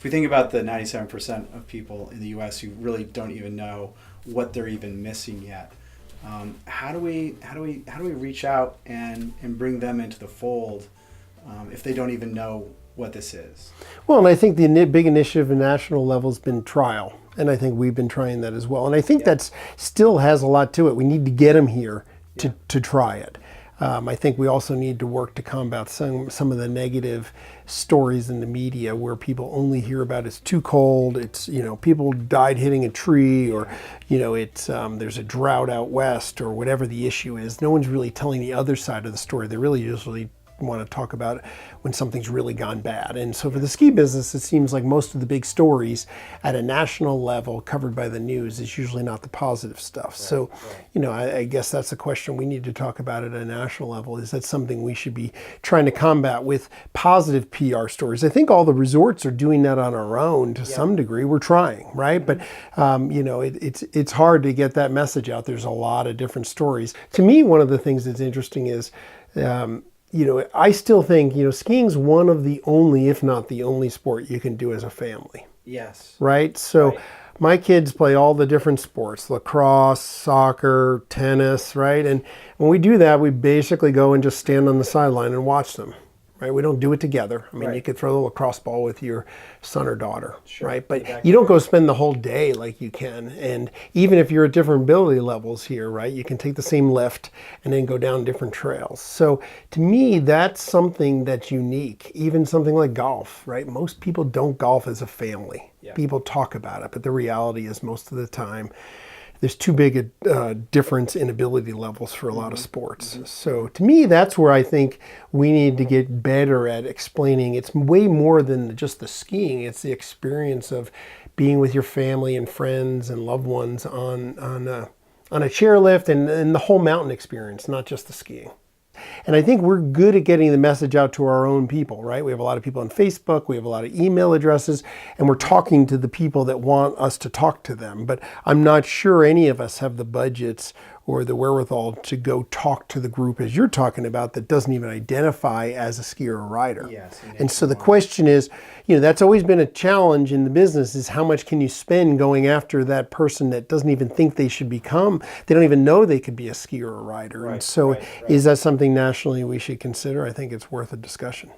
if we think about the 97% of people in the U.S. who really don't even know what they're even missing yet, how do we reach out and bring them into the fold if they don't even know what this is? Well, and I think the big initiative at national level has been trial, and I think we've been trying that as well. And I think that's still has a lot to it. We need to get them here to try it. I think we also need to work to combat some of the negative stories in the media where people only hear about it's too cold, it's, people died hitting a tree, or, it's there's a drought out west, or whatever the issue is. No one's really telling the other side of the story. They really usually want to talk about when something's really gone bad. And so for the ski business, it seems like most of the big stories at a national level covered by the news is usually not the positive stuff. So, I guess that's a question we need to talk about at a national level. Is that something we should be trying to combat with positive PR stories? I think all the resorts are doing that on our own to some degree. We're trying, right? But, it's hard to get that message out. There's a lot of different stories. To me, one of the things that's interesting is, I still think, skiing's one of the only, if not the only sport you can do as a family. Yes. Right? So my kids play all the different sports, lacrosse, soccer, tennis, right? And when we do that, we basically go and just stand on the sideline and watch them. Right? We don't do it together. I mean, you could throw the lacrosse ball with your son or daughter, right? But you don't go spend the whole day like you can. And even if you're at different ability levels here, right, you can take the same lift and then go down different trails. So to me, that's something that's unique. Even something like golf, right? Most people don't golf as a family. People talk about it, but the reality is most of the time, there's too big a difference in ability levels for a lot of sports. So to me, that's where I think we need to get better at explaining. It's way more than just the skiing. It's the experience of being with your family and friends and loved ones on a chairlift and the whole mountain experience, not just the skiing. And I think we're good at getting the message out to our own people, right? We have a lot of people on Facebook, we have a lot of email addresses, and we're talking to the people that want us to talk to them. But I'm not sure any of us have the budgets or the wherewithal to go talk to the group as you're talking about that doesn't even identify as a skier or rider. And so the question is, that's always been a challenge in the business, is how much can you spend going after that person that doesn't even think they should become, they don't even know they could be a skier or rider. And so is that something nationally we should consider? I think it's worth a discussion.